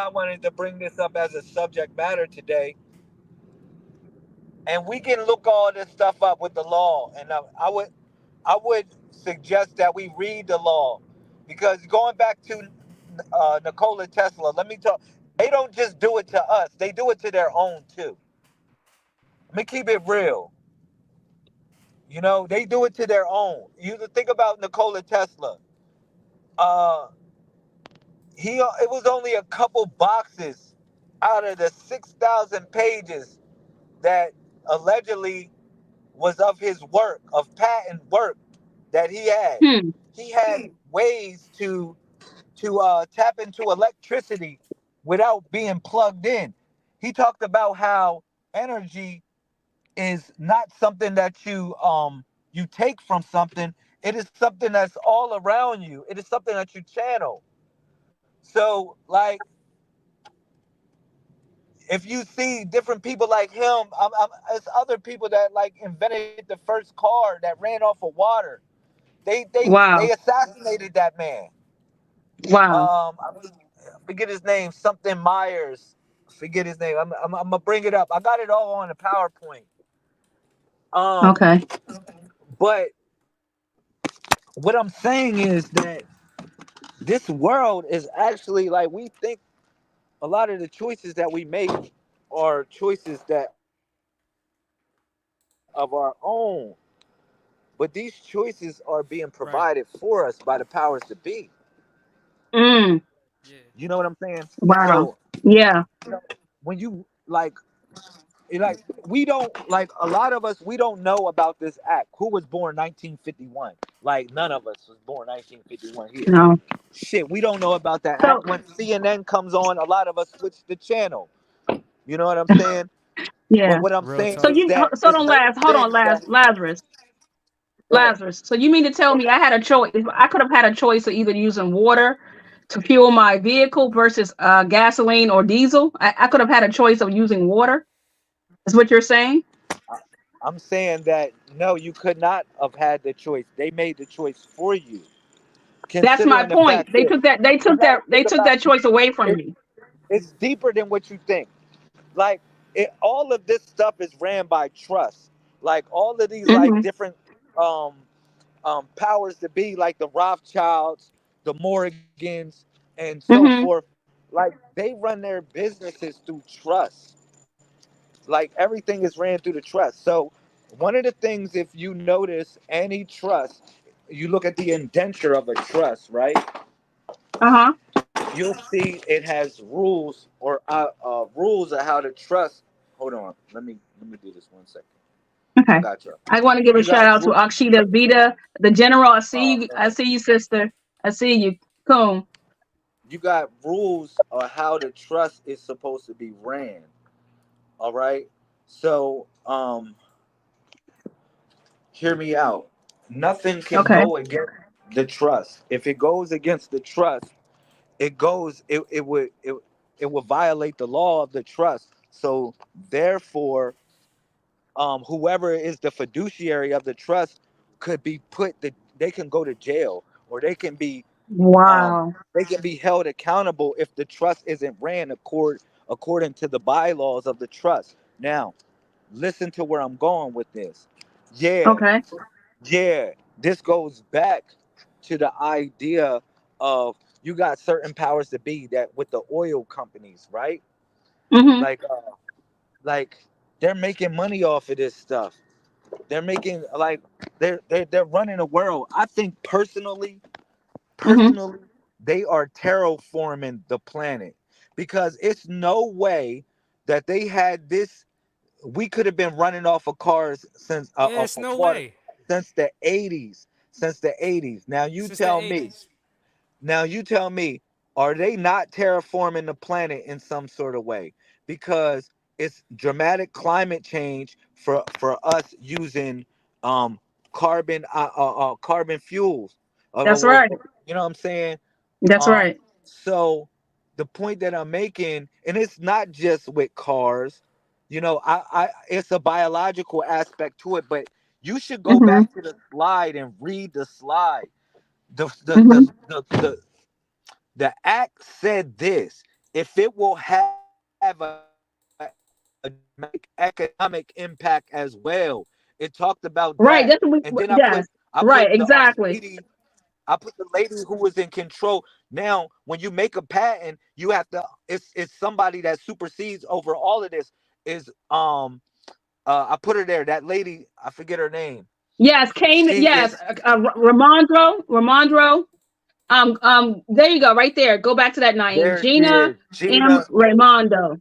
I wanted to bring this up as a subject matter today, and we can look all this stuff up with the law. And I would suggest that we read the law, because going back to Nikola Tesla, let me tell, they don't just do it to us; they do it to their own too. Let me keep it real. They do it to their own. You think about Nikola Tesla. Uh, it was only a couple boxes out of the 6,000 pages that allegedly was of his work, of patent work that he had. Hmm. He had ways to tap into electricity without being plugged in. He talked about how energy is not something that you take from something. It is something that's all around you. It is something that you channel. So, like, if you see different people like him, it's other people that like invented the first car that ran off of water. They Wow. assassinated that man. Wow. I forget his name, something Myers. Forget his name. I'm gonna bring it up. I got it all on the PowerPoint. Um, Okay. but what I'm saying is that this world is actually like we think. A lot of the choices that we make are choices that of our own, but these choices are being Right. provided for us by the powers that be. Mm. Yeah. You know what I'm saying? Wow. So Yeah. when you like we don't like a lot of us we don't know about this act. Who was born 1951? Like none of us was born 1951 here. No. Shit, we don't know about that So act. When CNN comes on, a lot of us switch the channel. You know what I'm saying? But yeah. what I'm Real saying So talk. is you that so it's don't certain last. Hold on, things that Lazarus. go ahead. Lazarus. So you mean to tell me I had a choice? If I could have had a choice of either using water to fuel my vehicle versus gasoline or diesel, I could have had a choice of using water. Is what you're saying? I'm saying that no, you could not have had the choice. They made the choice for you. That's my Considering the point. fact that you got to They think took about that choice away from it, me. it's deeper than what you think. Like all of this stuff is ran by trust. Like all of these like Hmm. different um, powers to be, like the Rothschilds, the Morgans, and so Hmm. forth. Like they run their businesses through trust. Like everything is ran through the trust. So one of the things, if you notice any trust, you look at the indenture of a trust, right? Uh-huh. You'll see it has rules or rules of how to trust. Hold on, let me do this 1 second. I Okay. got you. I want to give a You shout got out to rules. Akshita Vita, the general. I see you. I Man. see you, sister. I see you. Cool. You got rules of how the trust is supposed to be ran. All right. So hear me out. Nothing can Okay. go against the trust. If it goes against the trust, it would violate the law of the trust. So therefore, whoever is the fiduciary of the trust could be they can go to jail, or Wow. they can be held accountable if the trust isn't ran according to the bylaws of the trust. Now, listen to where I'm going with this. Yeah, Okay. yeah, this goes back to the idea of you got certain powers to be that with the oil companies, right? Mm-hmm. Like, like they're making money off of this stuff. They're making like they're running the world. I think Mm-hmm. personally, they are terraforming the planet, because it's no way that they had this. We could have been running off of cars since Yeah, off it's of no water way. since the 80s. Since the 80s. Since the 80s. Now you tell me, are they not terraforming the planet in some sort of way? Because it's dramatic climate change for us using um carbon fuels. That's right. You know what I'm saying? That's Um, right. so the point that I'm making, and it's not just with cars, it's a biological aspect to it, but you should go Mm-hmm. back to the slide and read the slide. The the Mm-hmm. the the, the, the act said this. if it will have a dramatic economic impact as well. It talked about Right. that, That's what and then yes. I Right. put the Exactly. lady, I put the lady who was in control. Now, when you make a patent, you have to. It's somebody that supersedes over all of this. Is I put her there. That lady, I forget her name. Yes. Kane. She Yes. is Ramondro. Ramondro. There you go. Right there. Go back to that name. there. She Gina is M. Gina Raimondo.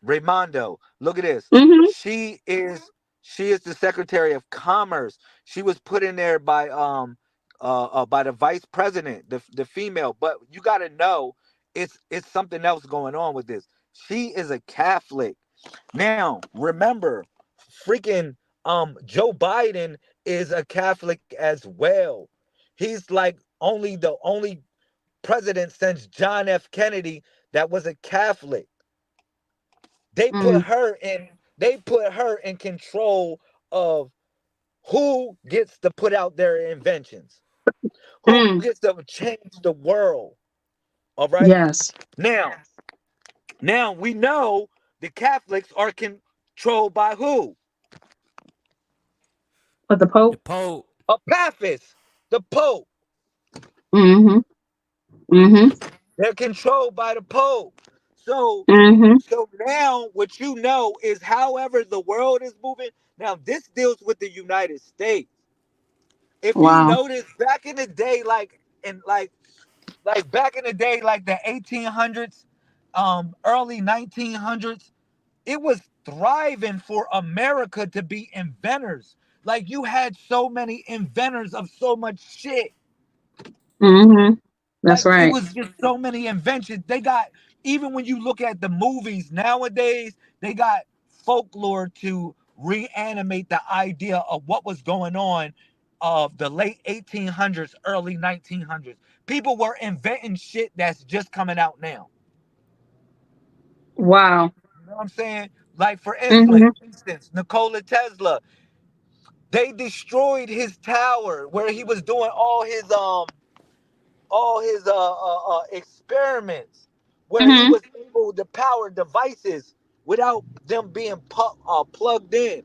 Raimondo. Look at this. Mm-hmm. She is she is the Secretary of Commerce. She was put in there by the vice president, the female. But you got to know it's something else going on with this. She is a Catholic. Now, remember, freaking Joe Biden is a Catholic as well. He's like the only president since John F. Kennedy that was a Catholic. They put Mm, her in they put her in control of who gets to put out their inventions, who mm, gets to change the world. All right. yes. Now, now we know the Catholics are controlled by who? But the The Pope. Pope. A Pappist, the Pope. Mm-hmm. Mm-hmm. They're controlled by the Pope. So Mm-hmm. so now what you know is however the world is moving. Now this deals with the United States. If you Wow. notice back in the day, like back in the day, like the 1800s, early 1900s, it was thriving for America to be inventors. Like you had so many inventors of so much shit. Mm-hmm. That's Like it right. was just so many inventions. They got even when you look at the movies nowadays, they got folklore to reanimate the idea of what was going on of the late 1800s, early 1900s. People were inventing shit that's just coming out now. Wow. You know what I'm saying? Like for Mm-hmm. instance, Nikola Tesla, they destroyed his tower where he was doing all his experiments where he Mm-hmm. was able to power devices without them being plugged in.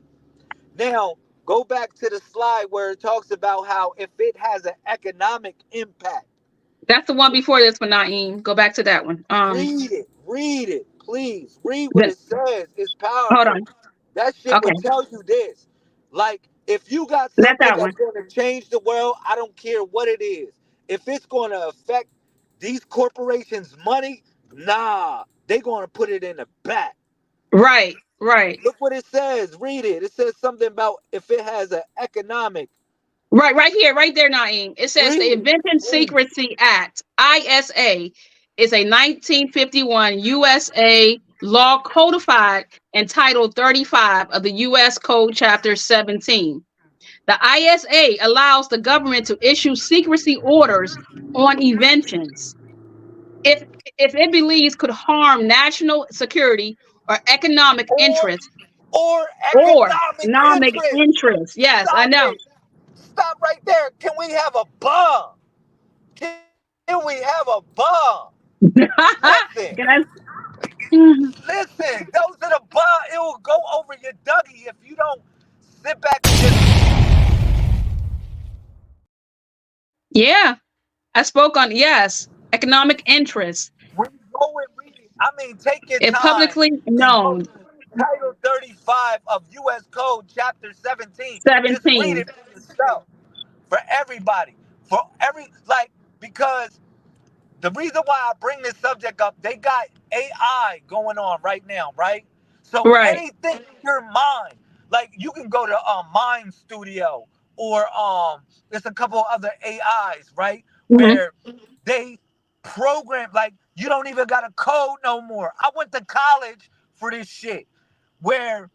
Now, go back to the slide where it talks about how if it has an economic impact, That's the one before this one, Naeem. Go back to that one. read it, please. Read what Then it says. It's hold powerful. on. That shit Okay. will tell you this. Like, if you got That's something that one. that's going to change the world, I don't care what it is. If it's going to affect these corporations' money, nah, they going to put it in the back. Right. Right. Look what it says. Read it. It says something about if it has an economic. Right, right here, right there, Naeem. It says Read the it, Invention please. Secrecy Act, ISA, is a 1951 USA law codified in Title 35 of the U.S. Code Chapter 17. The ISA allows the government to issue secrecy orders on inventions if if it believes could harm national security or economic Or interest or or economic economic interest. interest. Yes, I Stop know. it. Stop right there. Can we have a bomb? Can we have a bomb? Listen. Can I? Listen, those are the bomb. It will go over your Dougie if you don't sit back and just Yeah, I spoke on yes, economic interest. when you go and read it. I mean, take your It time publicly and go known. to Title 35 of U.S. Code, Chapter 17. Just read 17. it for yourself. For everybody. For every, like, because the reason why I bring this subject up, they got AI going on right now, right? So Right. anything in your mind, like you can go to Mind Studio or there's a couple other AIs, right? Hmm. Where they program like you don't even got to code no more. I went to college for this shit where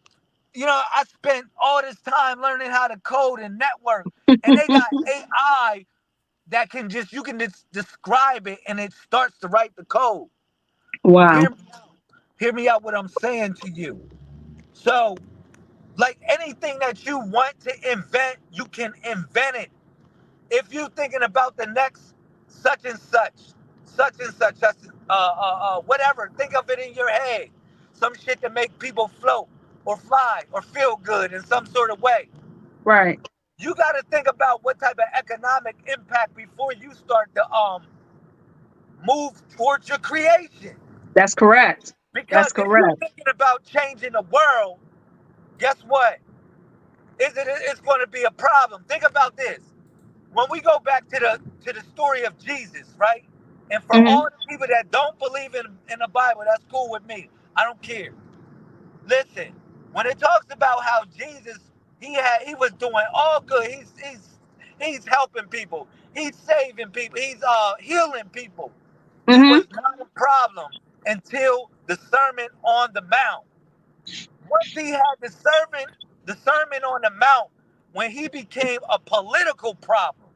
I spent all this time learning how to code and network and they got AI that can just you can just describe it and it starts to write the code. Wow. Hear hear me out what I'm saying to you. So, like anything that you want to invent, you can invent it. If you're thinking about the next such and such, such and such, whatever. Think of it in your head. Some shit to make people float or fly or feel good in some sort of way. Right. You got to think about what type of economic impact before you start to move towards your creation. That's correct. Because That's if you're correct. thinking about changing the world, guess what? It's going to be a problem. Think about this. When we go back to the story of Jesus, right? And for Hmm. all the people that don't believe in the Bible, that's cool with me. I don't care. Listen, when it talks about how Jesus he was doing all good. He's helping people. He's saving people. He's healing people. He Hmm. was not a problem until the Sermon on the Mount. Once he had the Sermon on the Mount, when he became a political problem,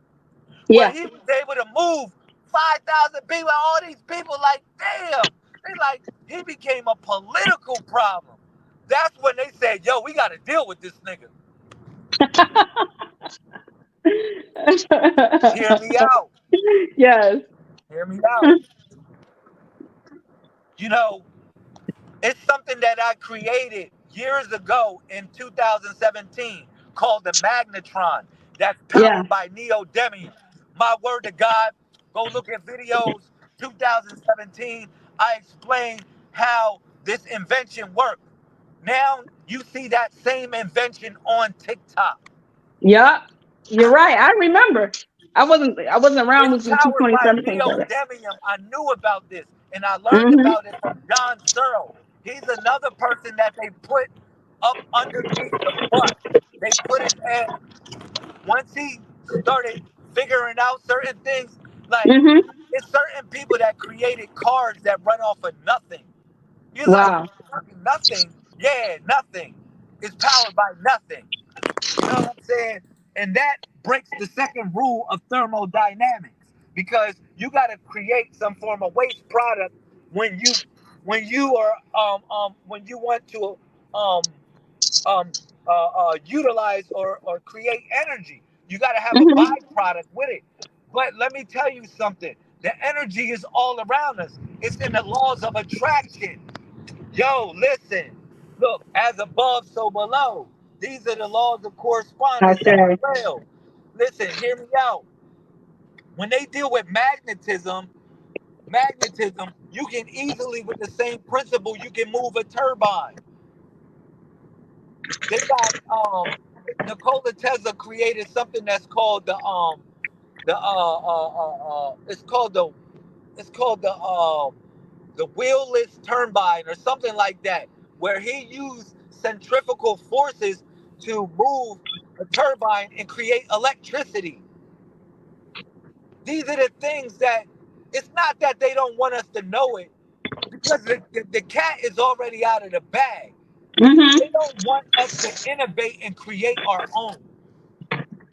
where Yeah. he was able to move 5,000 people, all these people like, damn, they like, he became a political problem. That's when they said, yo, we got to deal with this nigga. Hear me out. Yes. Hear me out. You know, it's something that I created years ago in 2017 called the Magnetron that's Yeah. powered by neodymium. My word to God, go look at videos 2017. I explained how this invention worked. Now you see that same invention on TikTok. Yeah. You're right. I remember. I wasn't around It's with you powered by 2017, brother. neodymium. I knew about this and I learned Hmm. about it from John Searle. He's another person that they put up underneath the bus. They put his head once he started figuring out certain things. Like, Hmm. it's certain people that created cars that run off of nothing. He's like, Wow. nothing? Yeah, nothing. It's powered by nothing. You know what I'm saying? And that breaks the second rule of thermodynamics because you got to create some form of waste product when you are when you want to um um utilize or create energy. You got to have a Hmm. byproduct with it. But let me tell you something. The energy is all around us. It's in the laws of attraction. Yo, listen. Look, as above, so below. These are the laws of I correspondence as say. well. Listen, hear me out. When they deal with magnetism, you can easily, with the same principle, you can move a turbine. They got Nikola Tesla created something that's called it's called the wheelless turbine or something like that, where he used centrifugal forces to move a turbine and create electricity. These are the things that it's not that they don't want us to know it, because the cat is already out of the bag. Hmm. They don't want us to innovate and create our own.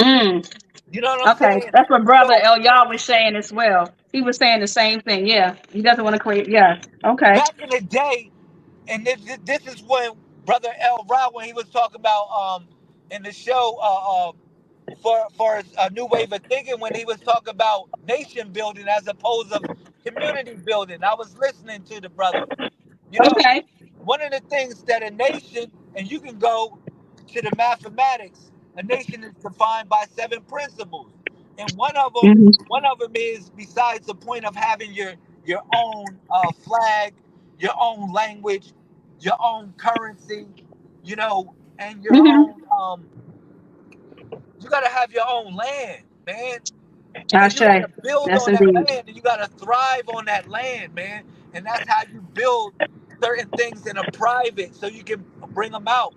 Mm. You know what I'm Okay. saying? That's what brother So El Yah was saying as well. He was saying the same thing. Yeah. He doesn't want to create. Yeah. Okay. back in the day, and this is when Brother El Ra, when he was talking about in the show for a new wave of thinking, when he was talking about nation building as opposed to community building. I was listening to the brother. You know, Okay. one of the things that a nation, and you can go to the mathematics, a nation is defined by seven principles, and Hmm. one of them is, besides the point of having your own flag, your own language, your own currency, you know, and your Hmm. own you gotta have your own land, man, and you Ashe. gotta build Yes, on that indeed. land, and you gotta thrive on that land, man, and that's how you build certain things in a private, so you can bring them out.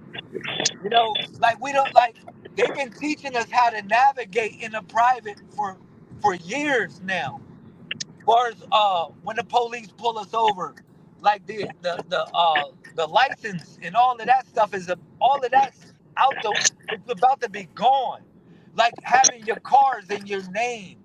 You know, like we don't like they've been teaching us how to navigate in a private for years now. As far as when the police pull us over, like the license and all of that stuff all of that's out the it's about to be gone. Like having your cars in your name,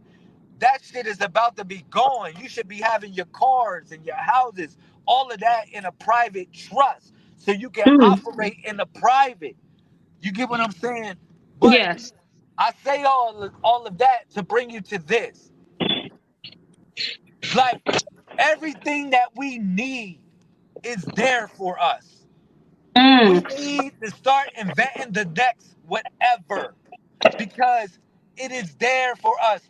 that shit is about to be gone. You should be having your cars and your houses, all of that in a private trust, so you can Mm. operate in the private. You get what I'm saying? But Yes. I say all of that to bring you to this. Like, Everything that we need is there for us. We Mm. need to start inventing the next whatever because it is there for us.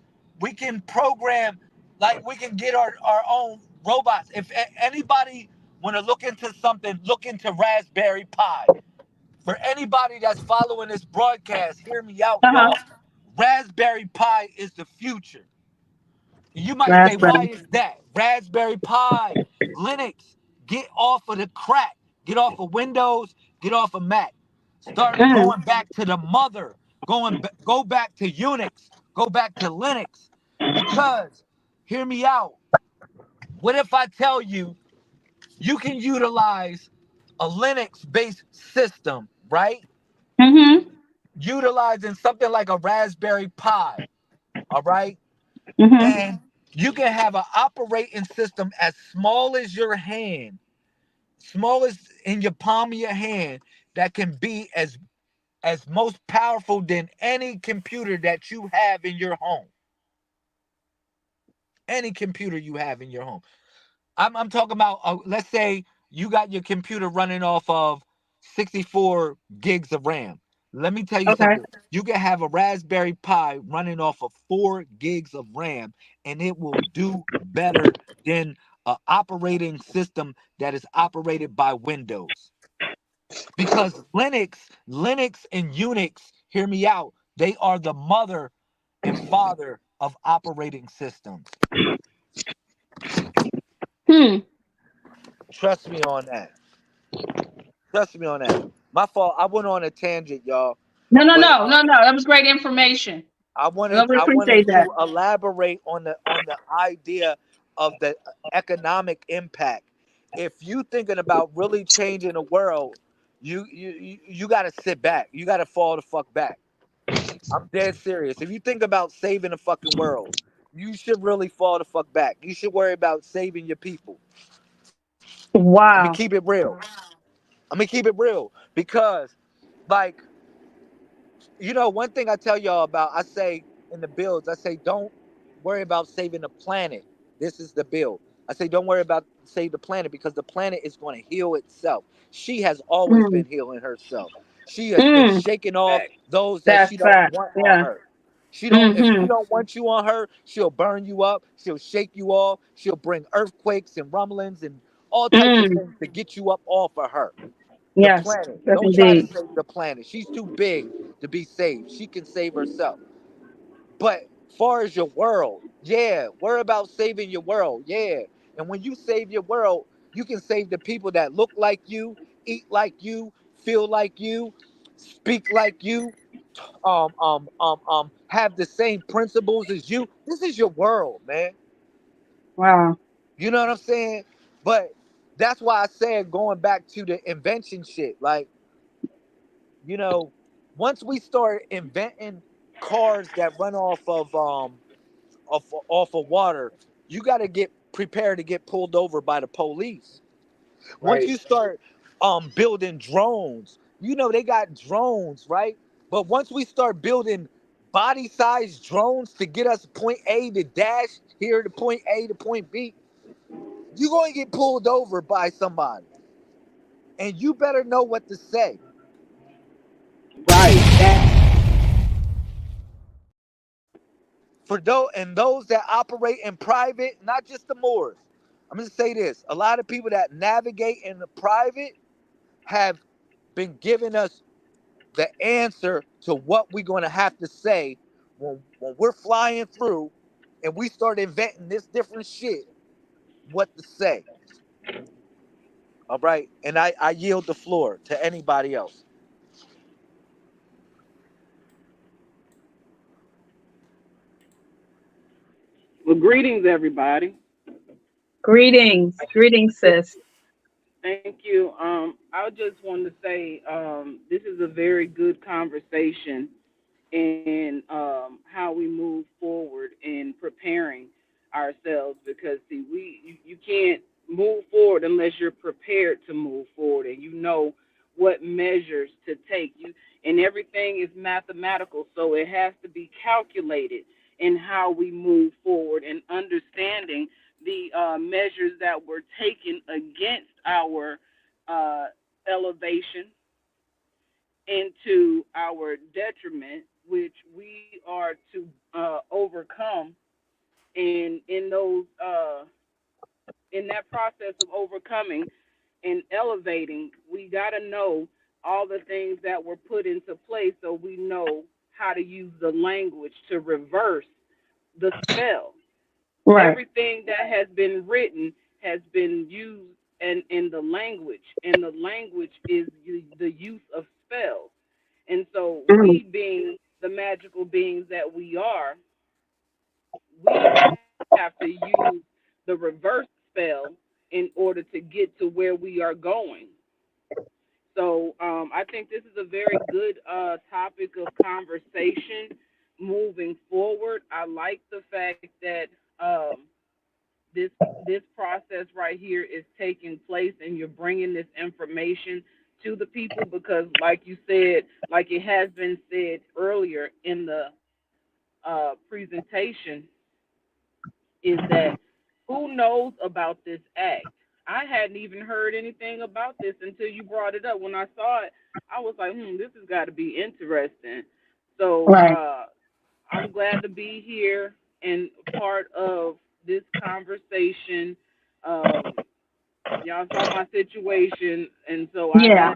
We can program, like we can get our own robots. If anybody want to look into something, look into Raspberry Pi. For anybody that's following this broadcast, hear me out, Uh-huh. y'all. Raspberry Pi is the future. You might say, why Raspberry. is that? Raspberry Pi, Linux, get off of the crack. Get off of Windows, get off of Mac. Start Mm. going back to the mother. Go back to Unix. Go back to Linux. Because, hear me out. What if I tell you you can utilize a Linux-based system, right? Mm-hmm. Utilizing something like a Raspberry Pi, all right? Mm-hmm. And you can have an operating system as small as your hand, small as in your palm of your hand, that can be as most powerful than any computer that you have in your home. Any computer you have in your home. I'm talking about, let's say you got your computer running off of 64 gigs of RAM. Let me tell you Okay. something. You can have a Raspberry Pi running off of 4 gigs of RAM, and it will do better than an operating system that is operated by Windows. Because Linux and Unix, hear me out, they are the mother and father of operating systems. Hmm. Trust me on that. Trust me on that. My fault. I went on a tangent, y'all. No, no, But no, no, no. That was great information. We I wanted appreciate that. to elaborate on the idea of the economic impact. If you thinking about really changing the world, you got to sit back. You got to fall the fuck back. I'm dead serious. If you think about saving the fucking world, you should really fall the fuck back. You should worry about saving your people. I'm gonna Wow. keep it real. I'm gonna keep it real because, like, one thing I tell y'all about, I say in the builds, I say, don't worry about saving the planet. This is the build. I say, don't worry about save the planet because the planet is going to heal itself. She has always Mm. been healing herself. She has been Mm. shaking off Facts. those that That's she don't fact. want on Yeah. her. She don't. If she Mm-hmm. don't want you on her, she'll burn you up. She'll shake you off. She'll bring earthquakes and rumblings and all types of Mm. things to get you up off of her. The Yes. planet. Yes, Don't try to indeed. save the planet. She's too big to be saved. She can save herself. But far as your world, yeah, worry about saving your world, yeah. And when you save your world, you can save the people that look like you, eat like you, feel like you, speak like you, have the same principles as you. This is your world, man. Wow. You know what I'm saying? But that's why I said going back to the invention shit, like, you know, once we start inventing cars that run off of water, you got to get prepared to get pulled over by the police. Once Right. you start building drones, they got drones, right? But once we start building body-sized drones to get us point A to dash here to point A to point B, you're going to get pulled over by somebody, and you better know what to say. Right. For those that operate in private, not just the Moors. I'm gonna say this: a lot of people that navigate in the private have been giving us the answer to what we're gonna have to say when we're flying through and we start inventing this different shit. What to say? All right, and I yield the floor to anybody else. Well, greetings, everybody. Greetings. Greetings, sis. Thank you. I just wanted to say this is a very good conversation in how we move forward in preparing ourselves because see you can't move forward unless you're prepared to move forward and you know what measures to take you and everything is mathematical so it has to be calculated in how we move forward and understanding the measures that were taken against our elevation into our detriment, which we are to overcome. And in that process of overcoming and elevating, we got to know all the things that were put into place so we know how to use the language to reverse the spell. Right. Everything that has been written has been used in the language, and the language is the use of spells. And so, Mm. we being the magical beings that we are, we have to use the reverse spell in order to get to where we are going. So I think this is a very good topic of conversation moving forward. I like the fact that um, this this process right here is taking place, and you're bringing this information to the people because, like you said, like it has been said earlier in the presentation, is that who knows about this act? I hadn't even heard anything about this until you brought it up. When I saw it, I was like, this has got to be interesting. So Right. I'm glad to be here and part of this conversation. Um, y'all saw my situation, and so I Yeah. had